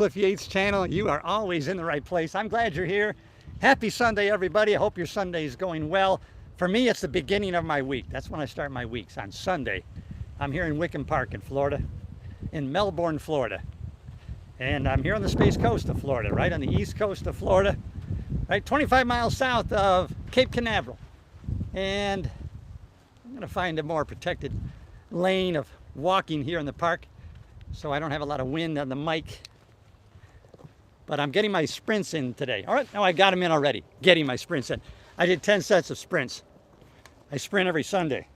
Yates channel. You are always in the right place. I'm glad you're here. Happy Sunday, everybody. I hope your Sunday is going well. For me, it's the beginning of my week. That's when I start my weeks, on Sunday. I'm here in Wickham Park in Florida, in Melbourne, Florida. And I'm here on the Space Coast of Florida, right on the east coast of Florida, right 25 miles south of Cape Canaveral. And I'm going to find a more protected lane of walking here in the park so I don't have a lot of wind on the mic. But I'm getting my sprints in today. All right, now I got them in already, getting my sprints in. I did 10 sets of sprints. I sprint every Sunday.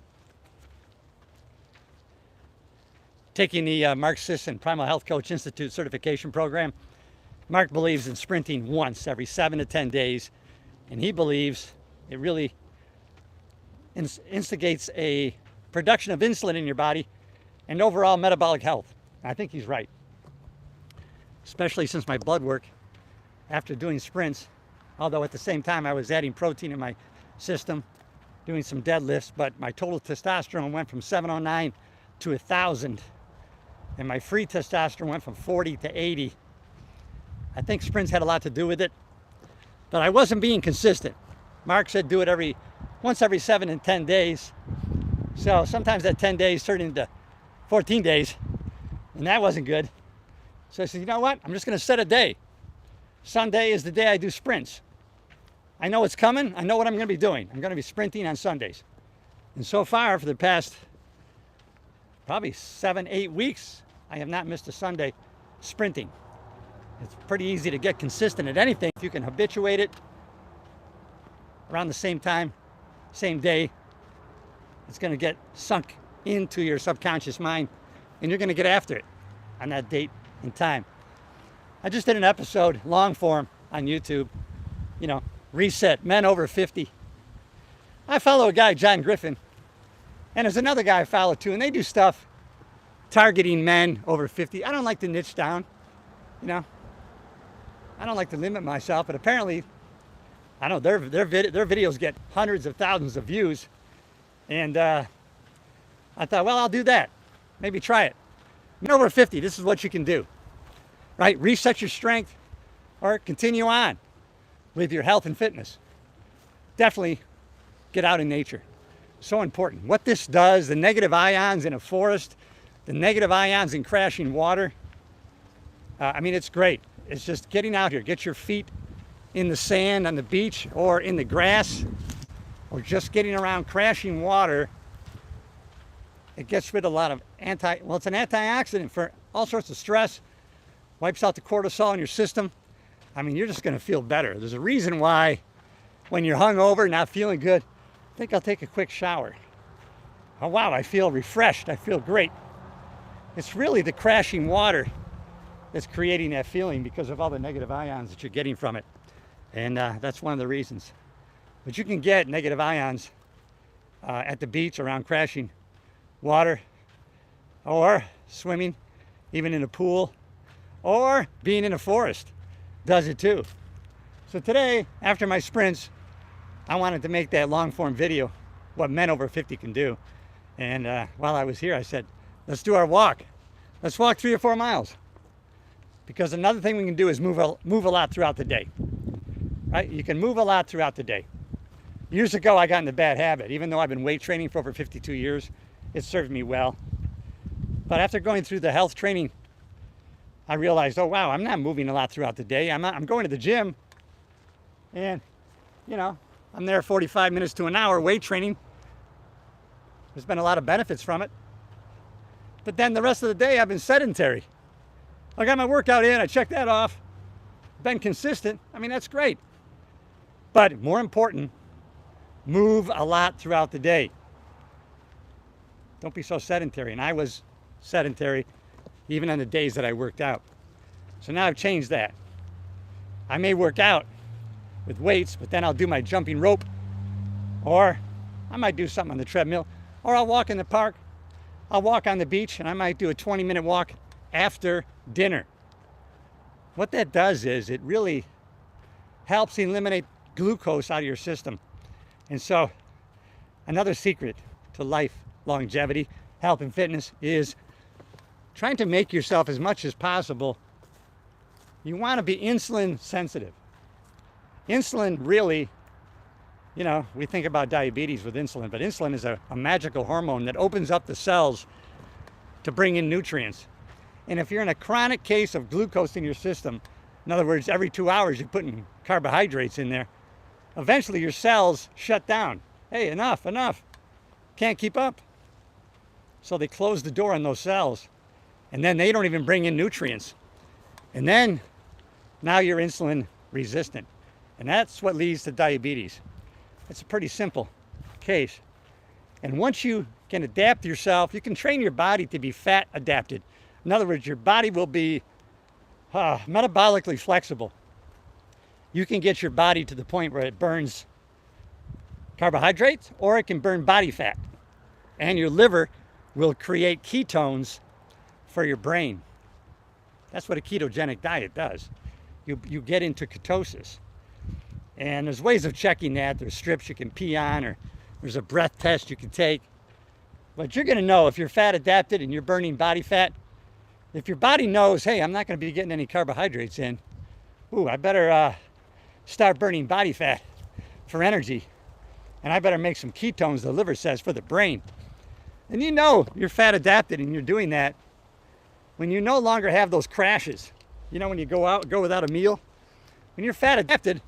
Taking the Mark Sisson Primal Health Coach Institute certification program. Mark believes in sprinting once every 7 to 10 days, and he believes it really instigates a production of insulin in your body and overall metabolic health. I think he's right, especially since my blood work after doing sprints, although at the same time I was adding protein in my system, doing some deadlifts, but my total testosterone went from 709 to 1,000, and my free testosterone went from 40 to 80. I think sprints had a lot to do with it, but I wasn't being consistent. Mark said do it once every 7 and 10 days. So sometimes that 10 days turned into 14 days, and that wasn't good. So I said, you know what? I'm just going to set a day. Sunday is the day I do sprints. I know it's coming. I know what I'm going to be doing. I'm going to be sprinting on Sundays. And so far, for the past probably 7-8 weeks, I have not missed a Sunday sprinting. It's pretty easy to get consistent at anything if you can habituate it around the same time, same day. It's going to get sunk into your subconscious mind, and you're going to get after it on that date and time. I just did an episode, long form, on YouTube, reset, men over 50. I follow a guy, John Griffin, and there's another guy I follow too, and they do stuff targeting men over 50. I don't like to niche down, I don't like to limit myself, but apparently, I know their videos get hundreds of thousands of views, and I thought, well, I'll do that. Maybe try it. Men over 50, this is what you can do, right? Reset your strength or continue on with your health and fitness. Definitely get out in nature. So important. What this does, the negative ions in a forest, the negative ions in crashing water, it's great. It's just getting out here. Get your feet in the sand on the beach or in the grass, or just getting around crashing water. It gets rid of a lot of it's an antioxidant for all sorts of stress, wipes out the cortisol in your system. You're just going to feel better. There's a reason why when you're hungover, not feeling good, I think I'll take a quick shower. Oh wow, I feel refreshed, I feel great. It's really the crashing water that's creating that feeling because of all the negative ions that you're getting from it. And that's one of the reasons. But you can get negative ions at the beach around crashing water, or swimming, even in a pool, or being in a forest does it too. So today, after my sprints, I wanted to make that long form video, what men over 50 can do. And while I was here, I said, let's do our walk. Let's walk 3 or 4 miles. Because another thing we can do is move a lot throughout the day, right? You can move a lot throughout the day. Years ago, I got in the bad habit. Even though I've been weight training for over 52 years, it served me well. But after going through the health training, I realized, oh wow, I'm not moving a lot throughout the day. I'm going to the gym, and I'm there 45 minutes to an hour weight training. There's been a lot of benefits from it. But then the rest of the day, I've been sedentary. I got my workout in, I checked that off, been consistent. That's great. But more important, move a lot throughout the day. Don't be so sedentary. And I was sedentary even on the days that I worked out. So now I've changed that. I may work out with weights, but then I'll do my jumping rope, or I might do something on the treadmill, or I'll walk in the park, I'll walk on the beach, and I might do a 20-minute walk after dinner. What that does is it really helps eliminate glucose out of your system. And so another secret to life longevity, health and fitness is trying to make yourself as much as possible You want to be insulin sensitive. Insulin really, you know, we think about diabetes with insulin, but insulin is a magical hormone that opens up the cells to bring in nutrients. And if you're in a chronic case of glucose in your system, in other words, every 2 hours you're putting carbohydrates in there, eventually your cells shut down. Hey, enough. Can't keep up. So they close the door on those cells, and then they don't even bring in nutrients. And then now you're insulin resistant. And that's what leads to diabetes. It's a pretty simple case. And once you can adapt yourself, you can train your body to be fat adapted. In other words, your body will be metabolically flexible. You can get your body to the point where it burns carbohydrates, or it can burn body fat. And your liver will create ketones for your brain. That's what a ketogenic diet does. You get into ketosis. And there's ways of checking that. There's strips you can pee on, or there's a breath test you can take. But you're going to know if you're fat adapted and you're burning body fat. If your body knows, hey, I'm not going to be getting any carbohydrates in, I better start burning body fat for energy. And I better make some ketones, the liver says, for the brain. And you know you're fat adapted and you're doing that when you no longer have those crashes. You know, when you go without a meal. When you're fat adapted,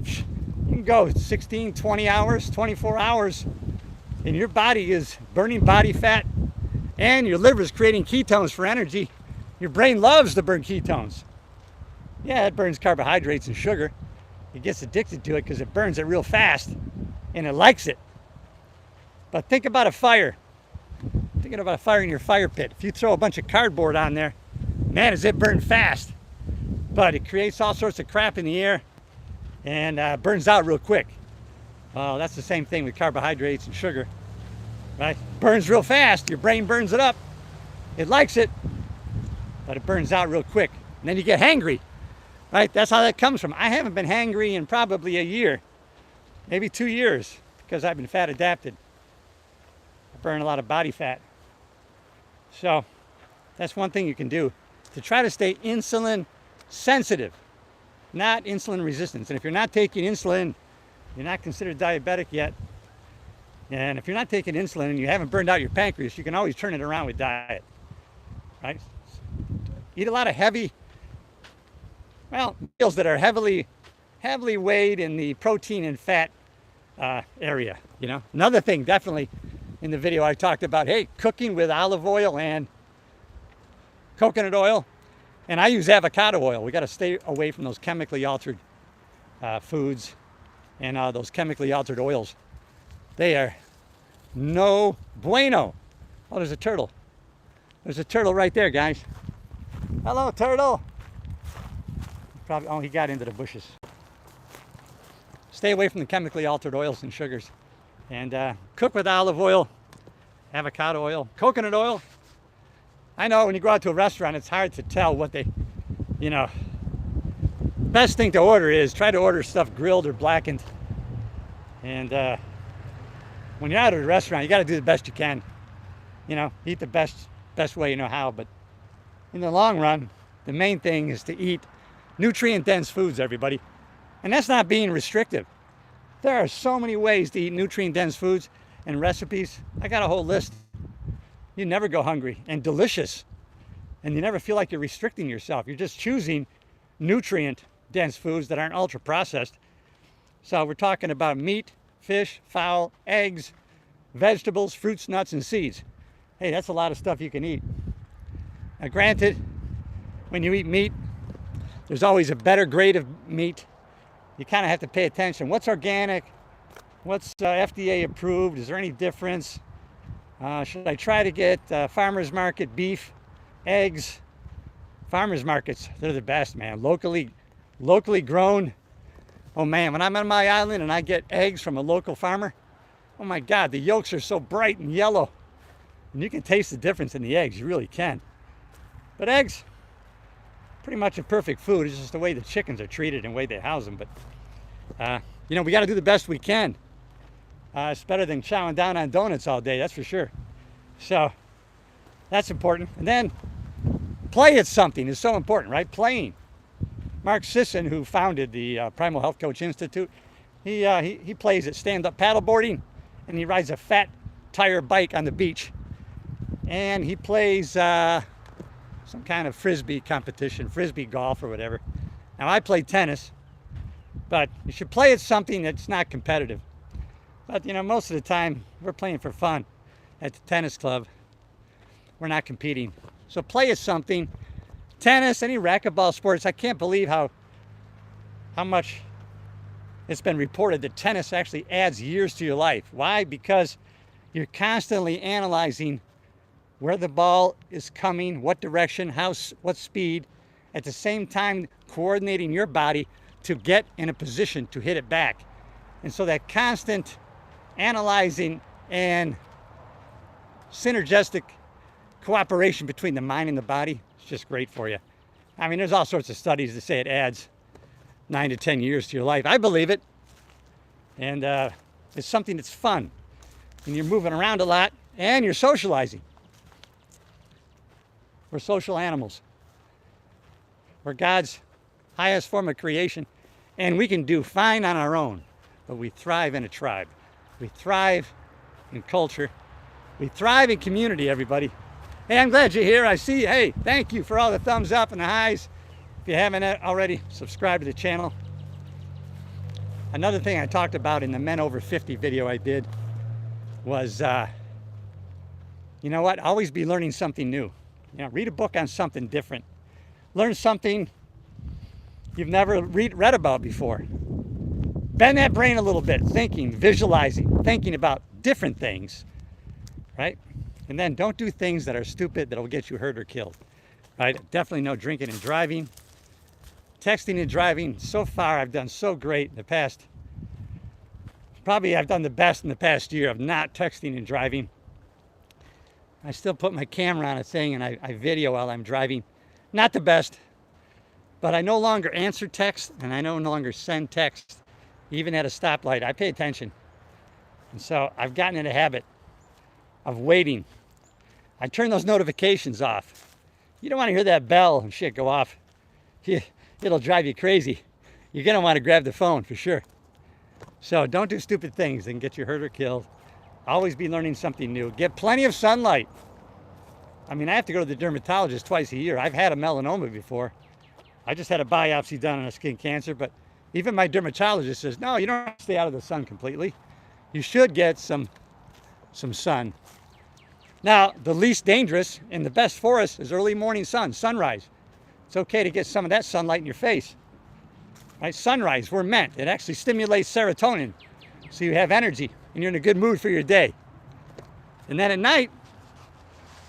you can go 16, 20 hours, 24 hours, and your body is burning body fat and your liver is creating ketones for energy. Your brain loves to burn ketones. Yeah, it burns carbohydrates and sugar. It gets addicted to it because it burns it real fast and it likes it. But think about a fire. Thinking about a fire in your fire pit. If you throw a bunch of cardboard on there, man, does it burn fast. But it creates all sorts of crap in the air and burns out real quick. Well, that's the same thing with carbohydrates and sugar, right? Burns real fast. Your brain burns it up. It likes it, but it burns out real quick. And then you get hangry, right? That's how that comes from. I haven't been hangry in probably a year, maybe 2 years, because I've been fat adapted. I burn a lot of body fat. So that's one thing you can do to try to stay insulin sensitive, not insulin resistant. And if you're not taking insulin, you're not considered diabetic yet. And if you're not taking insulin and you haven't burned out your pancreas, you can always turn it around with diet, right? Eat a lot of meals that are heavily weighed in the protein and fat area, you know. Another thing, definitely, in the video I talked about, hey, cooking with olive oil and coconut oil. And I use avocado oil. We got to stay away from those chemically altered foods and those chemically altered oils. They are no bueno. Oh, there's a turtle. There's a turtle right there, guys. Hello, turtle. He got into the bushes. Stay away from the chemically altered oils and sugars. And cook with olive oil, avocado oil, coconut oil. I know when you go out to a restaurant, it's hard to tell what they, you know. Best thing to order is try to order stuff grilled or blackened. And when you're out at a restaurant, you got to do the best you can. You know, eat the best way you know how. But in the long run, the main thing is to eat nutrient-dense foods, everybody. And that's not being restrictive. There are so many ways to eat nutrient-dense foods and recipes. I got a whole list. You never go hungry, and delicious. And you never feel like you're restricting yourself. You're just choosing nutrient-dense foods that aren't ultra-processed. So we're talking about meat, fish, fowl, eggs, vegetables, fruits, nuts, and seeds. Hey, that's a lot of stuff you can eat. Now, granted, when you eat meat, there's always a better grade of meat. You kind of have to pay attention. What's organic? What's FDA approved? Is there any difference? Should I try to get farmers market beef, eggs? Farmers markets, they're the best, man. Locally grown. Oh man, when I'm on my island and I get eggs from a local farmer, oh my God, the yolks are so bright and yellow. And you can taste the difference in the eggs, you really can. But eggs, pretty much a perfect food. It's just the way the chickens are treated and the way they house them. But, you know, we got to do the best we can. It's better than chowing down on donuts all day, that's for sure. So, that's important. And then, play at something is so important, right? Playing. Mark Sisson, who founded the Primal Health Coach Institute, he plays at stand-up paddleboarding, and he rides a fat tire bike on the beach. And he plays some kind of frisbee competition, frisbee golf or whatever. Now I play tennis, but you should play at something that's not competitive. But you know, most of the time we're playing for fun at the tennis club. We're not competing. So play at something. Tennis, any racquetball sports. I can't believe how much it's been reported that tennis actually adds years to your life. Why? Because you're constantly analyzing where the ball is coming, what direction, what speed, at the same time coordinating your body to get in a position to hit it back. And so that constant analyzing and synergistic cooperation between the mind and the body is just great for you. I mean, there's all sorts of studies that say it adds 9 to 10 years to your life. I believe it. And it's something that's fun. And you're moving around a lot and you're socializing. We're social animals. We're God's highest form of creation. And we can do fine on our own, but we thrive in a tribe. We thrive in culture. We thrive in community, everybody. Hey, I'm glad you're here. I see you. Hey, thank you for all the thumbs up and the highs. If you haven't already, subscribe to the channel. Another thing I talked about in the Men Over 50 video I did was, you know what? Always be learning something new. You know, read a book on something different. Learn something you've never read about before. Bend that brain a little bit, thinking, visualizing, thinking about different things, right? And then don't do things that are stupid that will get you hurt or killed, right? Definitely no drinking and driving. Texting and driving, so far I've done so great in the past. Probably I've done the best in the past year of not texting and driving. I still put my camera on a thing and I video while I'm driving. Not the best, but I no longer answer text and I no longer send text, even at a stoplight. I pay attention. And so I've gotten in a habit of waiting. I turn those notifications off. You don't want to hear that bell and shit go off. It'll drive you crazy. You're going to want to grab the phone for sure. So don't do stupid things that can get you hurt or killed. Always be learning something new. Get plenty of sunlight. I mean, I have to go to the dermatologist twice a year. I've had a melanoma before. I just had a biopsy done on a skin cancer, but even my dermatologist says, no, you don't have to stay out of the sun completely. You should get some sun. Now, the least dangerous and the best for us is early morning sun, sunrise. It's okay to get some of that sunlight in your face. Right? Sunrise, we're meant. It actually stimulates serotonin, so you have energy and you're in a good mood for your day. And then at night,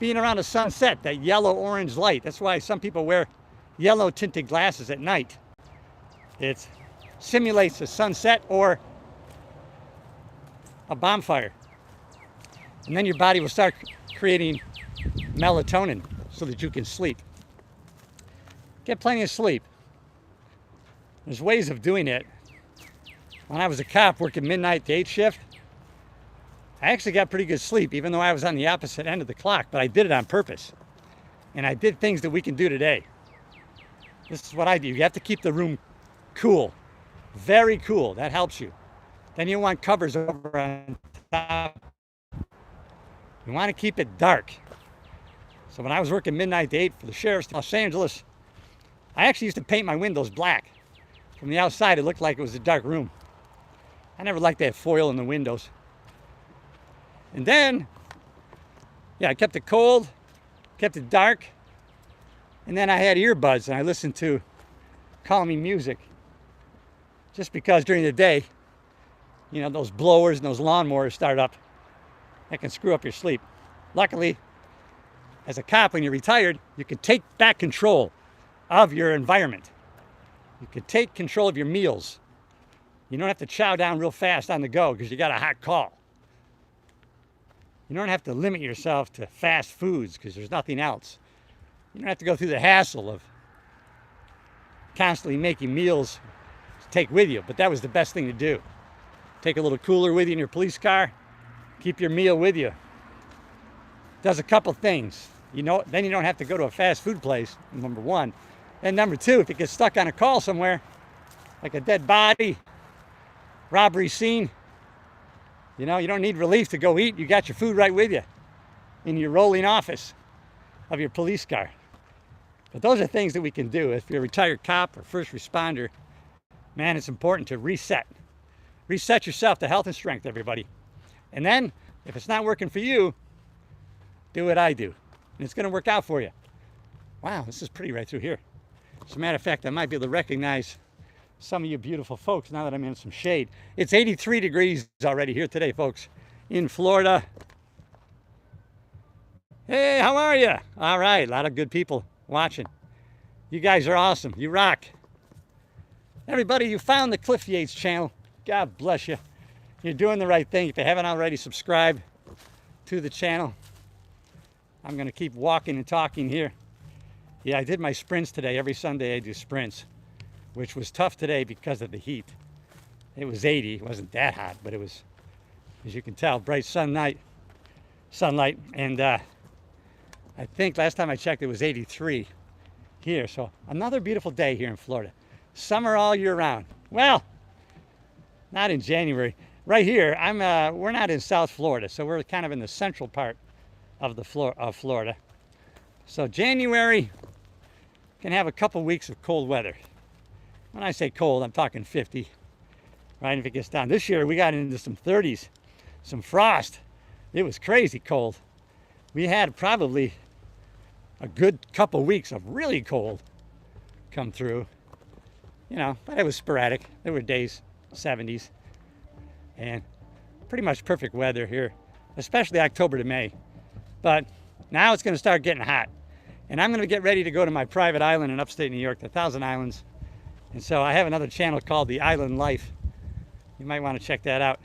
being around a sunset, that yellow-orange light. That's why some people wear yellow tinted glasses at night. It simulates a sunset or a bonfire. And then your body will start creating melatonin so that you can sleep. Get plenty of sleep. There's ways of doing it. When I was a cop working midnight to 8 shift, I actually got pretty good sleep, even though I was on the opposite end of the clock, but I did it on purpose. And I did things that we can do today. This is what I do. You have to keep the room cool, very cool. That helps you. Then you want covers over on top. You want to keep it dark. So when I was working midnight to 8 for the sheriff's in Los Angeles, I actually used to paint my windows black. From the outside, it looked like it was a dark room. I never liked that foil in the windows. And then, yeah, I kept it cold, kept it dark, and then I had earbuds and I listened to calming music. Just because during the day, you know, those blowers and those lawnmowers start up, that can screw up your sleep. Luckily, as a cop, when you're retired, you can take back control of your environment. You can take control of your meals. You don't have to chow down real fast on the go because you got a hot call. You don't have to limit yourself to fast foods because there's nothing else. You don't have to go through the hassle of constantly making meals to take with you, but that was the best thing to do. Take a little cooler with you in your police car, keep your meal with you. Does a couple things. You know, then you don't have to go to a fast food place, number one. And number two, if you get stuck on a call somewhere, like a dead body, robbery scene, you know, you don't need relief to go eat. You got your food right with you in your rolling office of your police car. But those are things that we can do. If you're a retired cop or first responder, man, it's important to reset. Reset yourself to health and strength, everybody. And then, if it's not working for you, do what I do. And it's going to work out for you. Wow, this is pretty right through here. As a matter of fact, I might be able to recognize some of you beautiful folks now that I'm in some shade. It's 83 degrees already here today, folks, in Florida. Hey, how are you? All right, a lot of good people watching. You guys are awesome. You rock. Everybody, you found the Cliff Yates channel. God bless you. You're doing the right thing. If you haven't already subscribed to the channel, I'm going to keep walking and talking here. Yeah, I did my sprints today. Every Sunday I do sprints, which was tough today because of the heat. It was 80. It wasn't that hot, but it was, as you can tell, bright sunlight. And I think last time I checked it was 83 here. So another beautiful day here in Florida. Summer all year round. Well, not in January. Right here, we're not in South Florida, so we're kind of in the central part of Florida. So January can have a couple weeks of cold weather. When I say cold, I'm talking 50, right? If it gets down. This year, we got into some 30s, some frost. It was crazy cold. We had probably a good couple weeks of really cold come through, you know, but it was sporadic. There were days, 70s, and pretty much perfect weather here, especially October to May. But now it's going to start getting hot, and I'm going to get ready to go to my private island in upstate New York, the Thousand Islands. And so I have another channel called The Island Life. You might want to check that out.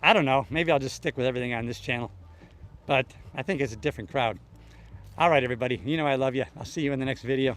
I don't know, maybe I'll just stick with everything on this channel, but I think it's a different crowd. All right, everybody, you know I love you. I'll see you in the next video.